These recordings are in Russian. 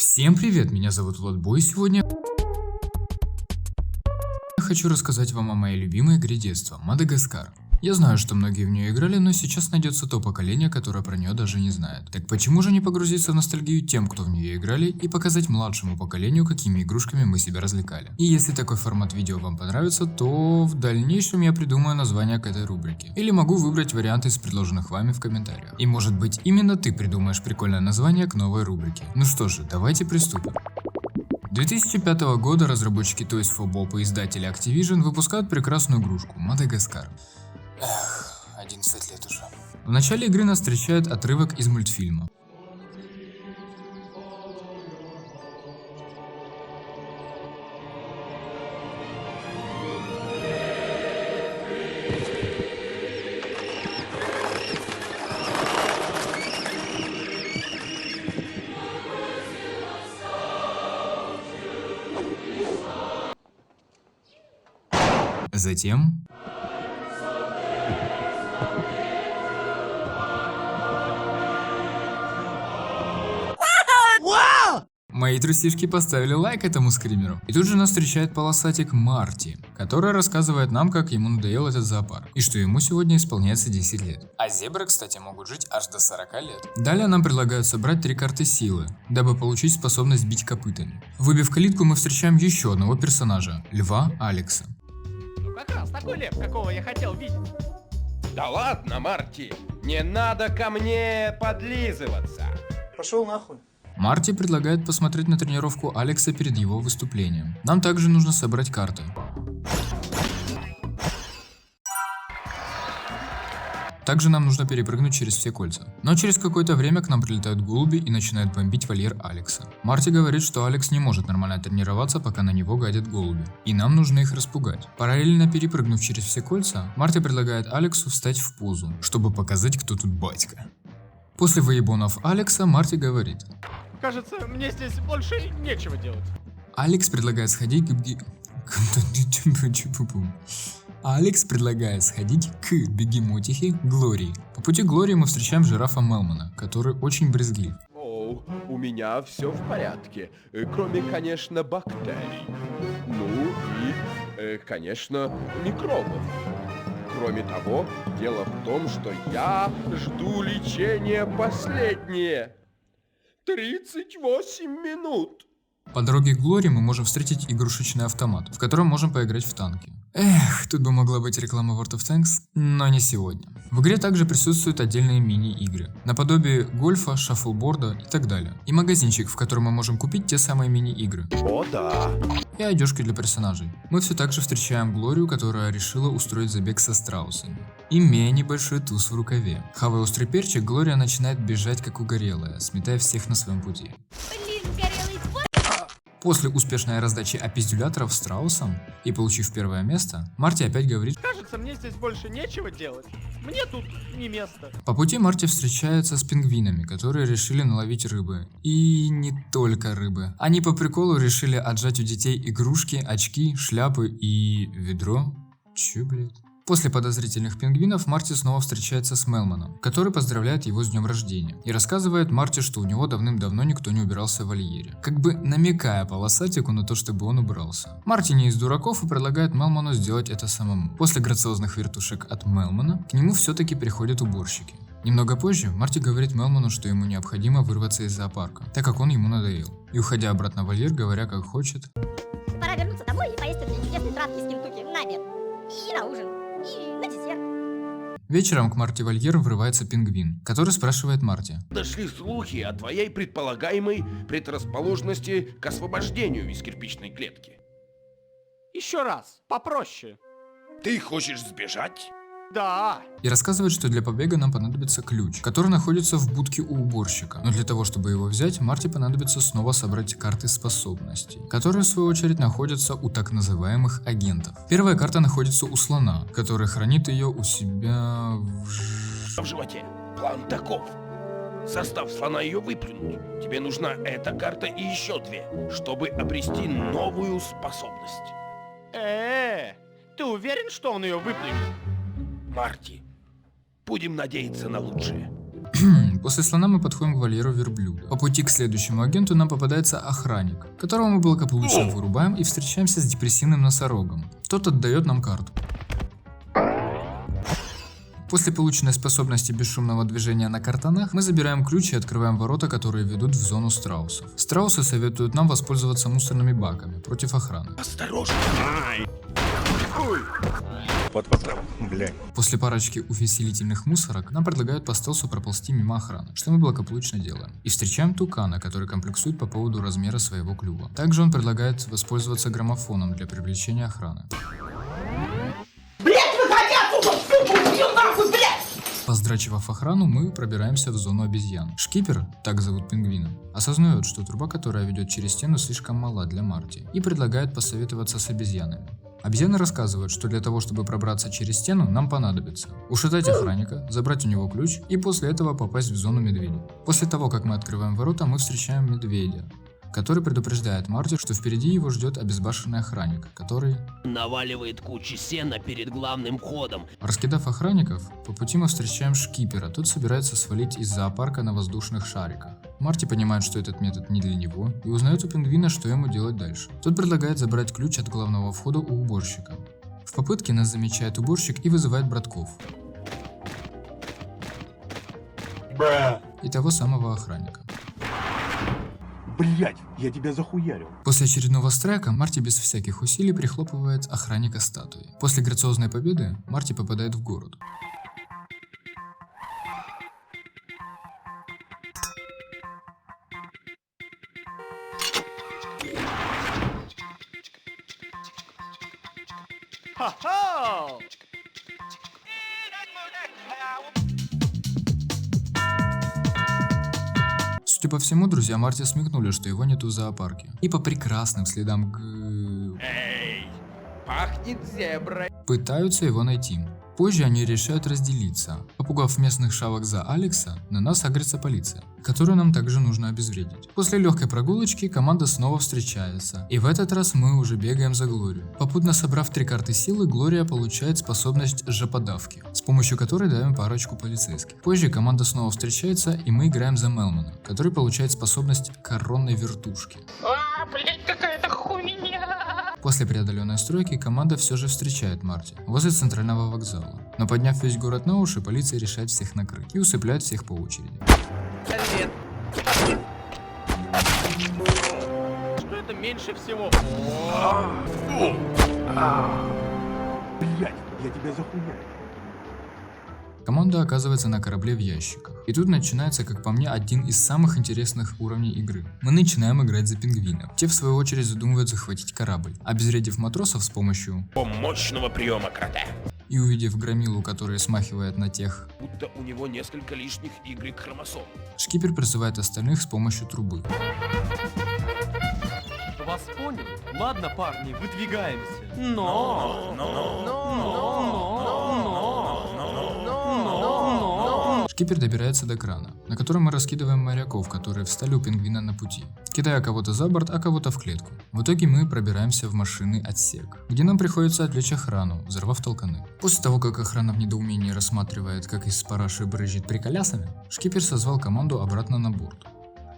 Всем привет, меня зовут Владбой, и сегодня я хочу рассказать вам о моей любимой игре детства – Мадагаскар. Я знаю, что многие в нее играли, но сейчас найдется то поколение, которое про нее даже не знает. Так почему же не погрузиться в ностальгию тем, кто в нее играли, и показать младшему поколению, какими игрушками мы себя развлекали? И если такой формат видео вам понравится, то в дальнейшем я придумаю название к этой рубрике. Или могу выбрать варианты из предложенных вами в комментариях. И может быть именно ты придумаешь прикольное название к новой рубрике. Ну что же, давайте приступим. 2005 года разработчики Toys for Bob и издатели Activision выпускают прекрасную игрушку – Мадагаскар. 11 лет уже. В начале игры нас встречает отрывок из мультфильма. Затем мои трусишки поставили лайк этому скримеру. И тут же нас встречает полосатик Марти, который рассказывает нам, как ему надоел этот зоопарк, и что ему сегодня исполняется 10 лет. А зебры, кстати, могут жить аж до 40 лет. Далее нам предлагают собрать 3 карты силы, дабы получить способность бить копытами. Выбив калитку, мы встречаем еще одного персонажа – льва Алекса. Ну как раз такой лев, какого я хотел видеть. Да ладно, Марти, не надо ко мне подлизываться. Пошел нахуй. Марти предлагает посмотреть на тренировку Алекса перед его выступлением. Нам также нужно собрать карты. Также нам нужно перепрыгнуть через все кольца. Но через какое-то время к нам прилетают голуби и начинают бомбить вольер Алекса. Марти говорит, что Алекс не может нормально тренироваться, пока на него гадят голуби. И нам нужно их распугать. Параллельно перепрыгнув через все кольца, Марти предлагает Алексу встать в позу, чтобы показать, кто тут батька. После выебонов Алекса Марти говорит: Кажется, мне здесь больше нечего делать. Алекс предлагает сходить к бегемотихе Глории. По пути к Глории мы встречаем жирафа Мелмана, который очень брезглив. О, у меня все в порядке, кроме, конечно, бактерий. Ну и, конечно, микробов. Кроме того, дело в том, что я жду лечения последнее. 38 минут. По дороге к Глории мы можем встретить игрушечный автомат, в котором можем поиграть в танки. Эх, тут бы могла быть реклама World of Tanks, но не сегодня. В игре также присутствуют отдельные мини-игры, наподобие гольфа, шаффлборда и так далее. И магазинчик, в котором мы можем купить те самые мини-игры. О да. И одежки для персонажей. Мы все так же встречаем Глорию, которая решила устроить забег со страусами. Имея небольшой туз в рукаве. Хавая острый перчик, Глория начинает бежать как угорелая, сметая всех на своем пути. После успешной раздачи аппиздюляторов страусом и получив первое место, Марти опять говорит: Кажется, мне здесь больше нечего делать. Мне тут не место. По пути Марти встречается с пингвинами, которые решили наловить рыбы. И не только рыбы. Они по приколу решили отжать у детей игрушки, очки, шляпы и ведро. Чё, блядь? После подозрительных пингвинов Марти снова встречается с Мелманом, который поздравляет его с днем рождения и рассказывает Марти, что у него давным-давно никто не убирался в вольере, как бы намекая полосатику на то, чтобы он убрался. Марти не из дураков и предлагает Мелману сделать это самому. После грациозных вертушек от Мелмана к нему все-таки приходят уборщики. Немного позже Марти говорит Мелману, что ему необходимо вырваться из зоопарка, так как он ему надоел, и уходя обратно в вольер, говоря как хочет: Пора вернуться домой и поесть этой чудесной травки с Кентукки на обед. И на ужин. И на десерт. Вечером к Марти в вольер врывается пингвин, который спрашивает Марти: Дошли слухи о твоей предполагаемой предрасположенности к освобождению из кирпичной клетки. Еще раз, попроще. Ты хочешь сбежать? Да. И рассказывает, что для побега нам понадобится ключ, который находится в будке у уборщика. Но для того, чтобы его взять, Марти понадобится снова собрать карты способностей, которые в свою очередь находятся у так называемых агентов. Первая карта находится у слона, который хранит ее у себя В животе. План таков. Заставь слона ее выплюнуть. Тебе нужна эта карта и еще 2, чтобы обрести новую способность. Ты уверен, что он ее выплюнет? Марти, будем надеяться на лучшее. После слона мы подходим к вольеру верблюда. По пути к следующему агенту нам попадается охранник, которого мы благополучно вырубаем и встречаемся с депрессивным носорогом. Тот отдает нам карту. После полученной способности бесшумного движения на картонах, мы забираем ключ и открываем ворота, которые ведут в зону страусов. Страусы советуют нам воспользоваться мусорными баками против охраны. Осторожно. Блядь. После парочки увеселительных мусорок нам предлагают по стелсу проползти мимо охраны, что мы благополучно делаем. И встречаем тукана, который комплексует по поводу размера своего клюва. Также он предлагает воспользоваться граммофоном для привлечения охраны. Поздрачивав охрану, мы пробираемся в зону обезьян. Шкипер, так зовут пингвина, осознает, что труба, которая ведет через стену, слишком мала для Марти, и предлагает посоветоваться с обезьянами. Обезьяны рассказывают, что для того, чтобы пробраться через стену, нам понадобится ушатать охранника, забрать у него ключ и после этого попасть в зону медведя. После того, как мы открываем ворота, мы встречаем медведя, который предупреждает Марти, что впереди его ждет обезбашенный охранник, который наваливает кучу сена перед главным входом. Раскидав охранников, по пути мы встречаем Шкипера, тот собирается свалить из зоопарка на воздушных шариках. Марти понимает, что этот метод не для него, и узнает у пингвина, что ему делать дальше. Тот предлагает забрать ключ от главного входа у уборщика. В попытке нас замечает уборщик и вызывает братков. И того самого охранника. Блять, я тебя захуярил. После очередного страйка Марти без всяких усилий прихлопывает охранника статуей. После грациозной победы Марти попадает в город. Ха-ха! Судя по всему, друзья Марти смекнули, что его нету в зоопарке. И по прекрасным следам Эй, пахнет зеброй. пытаются его найти. Позже они решают разделиться. Попугав местных шавок за Алекса, на нас агрится полиция, которую нам также нужно обезвредить. После легкой прогулочки команда снова встречается. И в этот раз мы уже бегаем за Глорию. Попутно собрав 3 карты силы, Глория получает способность жоподавки, с помощью которой давим парочку полицейских. Позже команда снова встречается, и мы играем за Мелмана, который получает способность коронной вертушки. Блять, какая-то хуйня. После преодоленной стройки команда все же встречает Марти возле центрального вокзала. Но подняв весь город на уши, полиция решает всех накрыть и усыпляет всех по очереди. Привет. Что это меньше всего? Блять, я тебя захуярил. Команда оказывается на корабле в ящиках. И тут начинается, как по мне, один из самых интересных уровней игры. Мы начинаем играть за пингвинов. Те, в свою очередь, задумывают захватить корабль. Обезвредив матросов с помощью Мощного приема крота. и увидев громилу, которая смахивает на тех, Будто у него несколько лишних Y-хромосом. Шкипер призывает остальных с помощью трубы. Вас понял? Ладно, парни, выдвигаемся. Шкипер добирается до крана, на котором мы раскидываем моряков, которые встали у пингвина на пути, кидая кого-то за борт, а кого-то в клетку. В итоге мы пробираемся в машинный отсек, где нам приходится отвлечь охрану, взорвав толканы. После того, как охрана в недоумении рассматривает, как из параши брызжет приколясами, Шкипер созвал команду обратно на борт.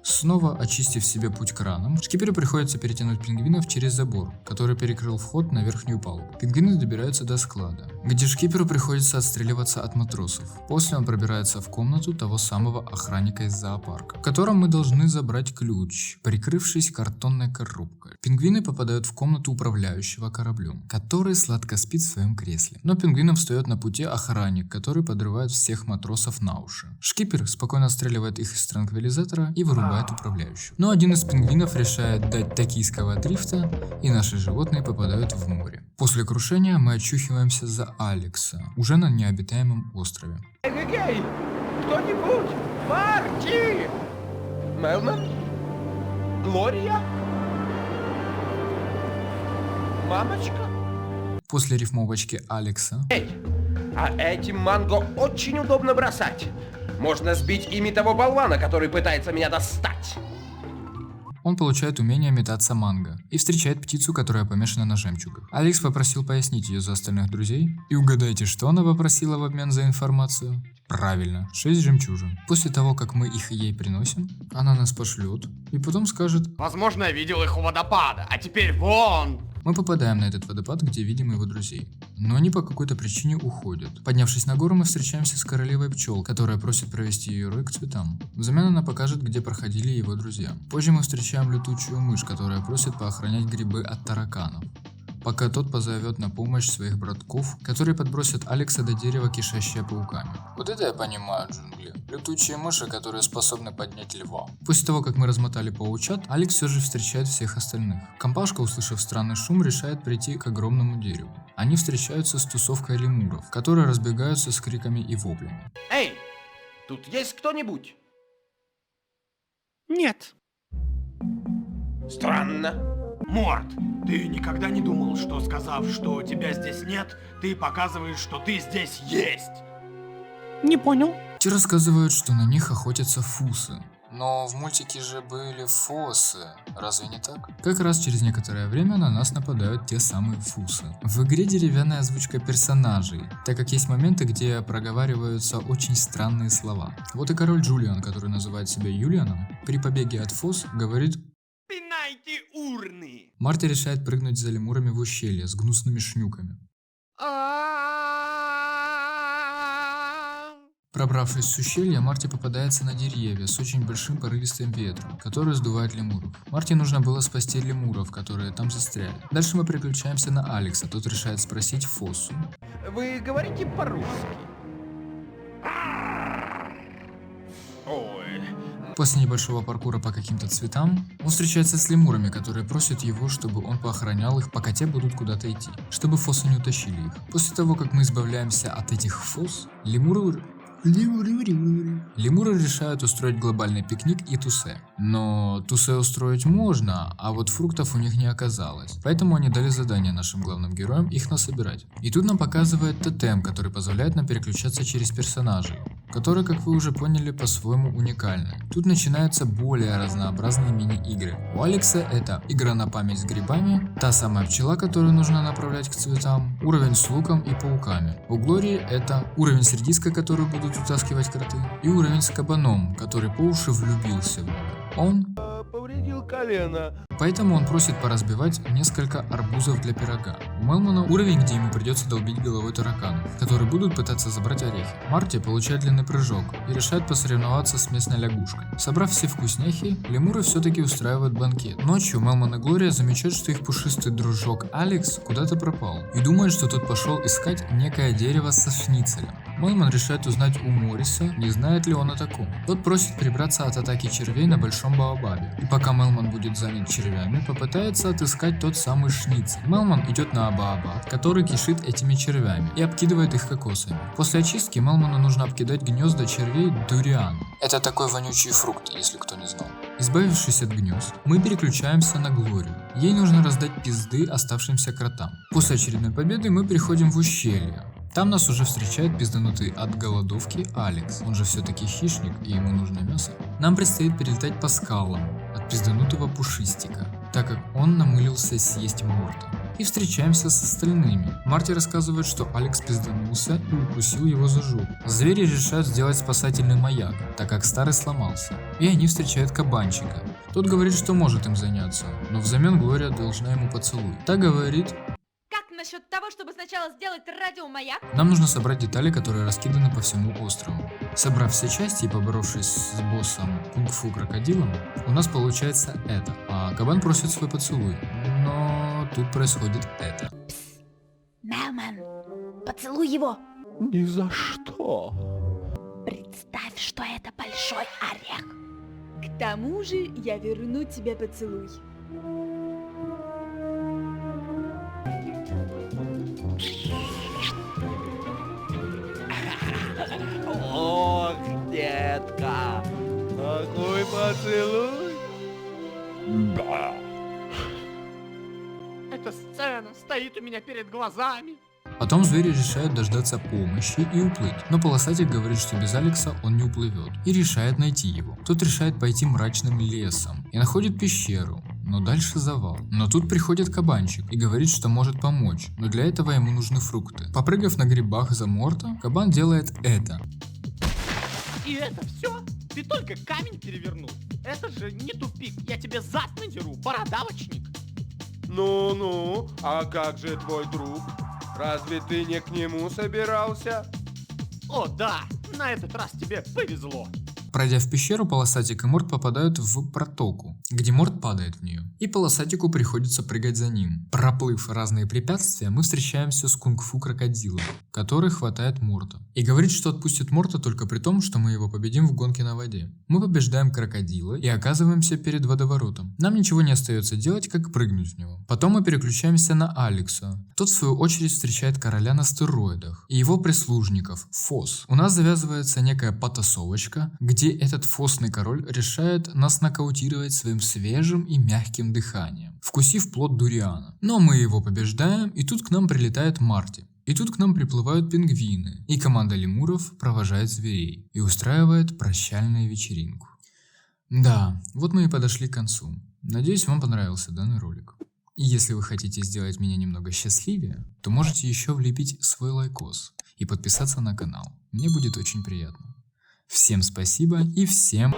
Снова очистив себе путь краном, Шкиперу приходится перетянуть пингвинов через забор, который перекрыл вход на верхнюю палубу. Пингвины добираются до склада, где Шкиперу приходится отстреливаться от матросов. После он пробирается в комнату того самого охранника из зоопарка, в котором мы должны забрать ключ, прикрывшись картонной коробкой. Пингвины попадают в комнату управляющего кораблем, который сладко спит в своем кресле. Но пингвинам встает на пути охранник, который подрывает всех матросов на уши. Шкипер спокойно отстреливает их из транквилизатора и вырубает управляющего. Но один из пингвинов решает дать токийского дрифта, и наши животные попадают в море. После крушения мы очухиваемся за Алекса, уже на необитаемом острове. Эй, кто-нибудь? Марти! Мелман? Глория? Мамочка? После рифмовочки Алекса Эй, а этим манго очень удобно бросать. Можно сбить ими того болвана, который пытается меня достать. Он получает умение метаться манго и встречает птицу, которая помешана на жемчугах. Алекс попросил пояснить ее за остальных друзей. И угадайте, что она попросила в обмен за информацию? Правильно, 6 жемчужин. После того, как мы их ей приносим, она нас пошлет и потом скажет: Возможно, я видел их у водопада, а теперь вон. мы попадаем на этот водопад, где видим его друзей. Но они по какой-то причине уходят. Поднявшись на гору, мы встречаемся с королевой пчел, которая просит провести ее рой к цветам. Взамен она покажет, где проходили его друзья. Позже мы встречаем летучую мышь, которая просит поохранять грибы от тараканов, пока тот позовет на помощь своих братков, которые подбросят Алекса до дерева, кишащее пауками. Вот это я понимаю, джунгли. Летучие мыши, которые способны поднять льва. После того, как мы размотали паучат, Алекс все же встречает всех остальных. Компашка, услышав странный шум, решает прийти к огромному дереву. Они встречаются с тусовкой лемуров, которые разбегаются с криками и воплями. Эй, тут есть кто-нибудь? Нет. Странно. Морт, ты никогда не думал, что сказав, что тебя здесь нет, ты показываешь, что ты здесь есть? Не понял. Те рассказывают, что на них охотятся фусы. Но в мультике же были фосы, разве не так? Как раз через некоторое время на нас нападают те самые фусы. В игре деревянная озвучка персонажей, так как есть моменты, где проговариваются очень странные слова. Вот и король Джулиан, который называет себя Юлианом, при побеге от фос говорит: Пинайте урны. Марти решает прыгнуть за лемурами в ущелье с гнусными шнюками. Пробравшись с ущелья, Марти попадается на деревья с очень большим порывистым ветром, который сдувает лемуров. Марти нужно было спасти лемуров, которые там застряли. Дальше мы переключаемся на Алекса, тот решает спросить Фоссу. Вы говорите по-русски? Ой. После небольшого паркура по каким-то цветам, он встречается с лемурами, которые просят его, чтобы он поохранял их, пока те будут куда-то идти, чтобы фоссы не утащили их. После того, как мы избавляемся от этих фосс, лемуры решают устроить глобальный пикник и тусе. Но тусе устроить можно, а вот фруктов у них не оказалось. Поэтому они дали задание нашим главным героям их насобирать. И тут нам показывает тотем, который позволяет нам переключаться через персонажей, которые, как вы уже поняли, по-своему уникальны. Тут начинаются более разнообразные мини-игры. У Алекса это игра на память с грибами, та самая пчела, которую нужно направлять к цветам, уровень с луком и пауками. У Глории это уровень с редиской, которую будут утаскивать кроты, и уровень с кабаном, который по уши влюбился в нее. Он Повредил колено. Поэтому он просит поразбивать несколько арбузов для пирога. У Мелмана уровень, где ему придется долбить головой тараканов, которые будут пытаться забрать орехи. Марти получает длинный прыжок и решает посоревноваться с местной лягушкой. Собрав все вкусняхи, лемуры все-таки устраивают банкет. Ночью Мелман и Глория замечают, что их пушистый дружок Алекс куда-то пропал и думают, что тот пошел искать некое дерево со шницелем. Мелман решает узнать у Морриса, не знает ли он о таком. Тот просит прибраться от атаки червей на большом баобабе. И пока Мелман будет занят червями, попытается отыскать тот самый шницель. Мелман идет на баобаб, который кишит этими червями, и обкидывает их кокосами. После очистки Мелману нужно обкидать гнезда червей дуриан. Это такой вонючий фрукт, если кто не знал. Избавившись от гнезд, мы переключаемся на Глорию. Ей нужно раздать пизды оставшимся кротам. После очередной победы мы приходим в ущелье. Там нас уже встречает пизданутый от голодовки Алекс. Он же все-таки хищник, и ему нужно мясо. Нам предстоит перелетать по скалам от пизданутого пушистика, так как он намылился съесть Морта. И встречаемся с остальными. Марти рассказывает, что Алекс пизданулся и укусил его за жопу. Звери решают сделать спасательный маяк, так как старый сломался. И они встречают кабанчика. Тот говорит, что может им заняться, но взамен Глория должна ему поцелуй. Та говорит: насчет того, чтобы сначала сделать радиомаяк? нам нужно собрать детали, которые раскиданы по всему острову. Собрав все части и поборовшись с боссом кунг-фу крокодилом, у нас получается это. А кабан просит свой поцелуй. Но тут происходит это. Мелман, поцелуй его. Ни за что. Представь, что это большой орех. К тому же я верну тебе поцелуй. Ох, детка, какой поцелуй. Да. Эта сцена стоит у меня перед глазами. Потом звери решают дождаться помощи и уплыть, но полосатик говорит, что без Алекса он не уплывет, и решает найти его. Тот решает пойти мрачным лесом и находит пещеру, но дальше завал. Но тут приходит кабанчик и говорит, что может помочь, но для этого ему нужны фрукты. Попрыгав на грибах за Морта, кабан делает это. И это все? Ты только камень перевернул? Это же не тупик, я тебе зад надеру, бородавочник. Ну-ну, а как же твой друг? Разве ты не к нему собирался? О да, на этот раз тебе повезло. Пройдя в пещеру, полосатик и Морт попадают в протоку, где Морт падает в нее, и полосатику приходится прыгать за ним. Проплыв разные препятствия, мы встречаемся с кунг-фу крокодилом, который хватает Морта и говорит, что отпустит Морта только при том, что мы его победим в гонке на воде. Мы побеждаем крокодила и оказываемся перед водоворотом. Нам ничего не остается делать, как прыгнуть в него. Потом мы переключаемся на Алекса. Тот в свою очередь встречает короля на стероидах и его прислужников Фос. У нас завязывается некая потасовочка, где этот фосный король решает нас нокаутировать своим свежим и мягким дыханием, вкусив плод дуриана. Но мы его побеждаем, и тут к нам прилетает Марти. И тут к нам приплывают пингвины, и команда лемуров провожает зверей и устраивает прощальную вечеринку. Да, вот мы и подошли к концу. Надеюсь, вам понравился данный ролик. И если вы хотите сделать меня немного счастливее, то можете еще влепить свой лайкос и подписаться на канал. Мне будет очень приятно. Всем спасибо и всем...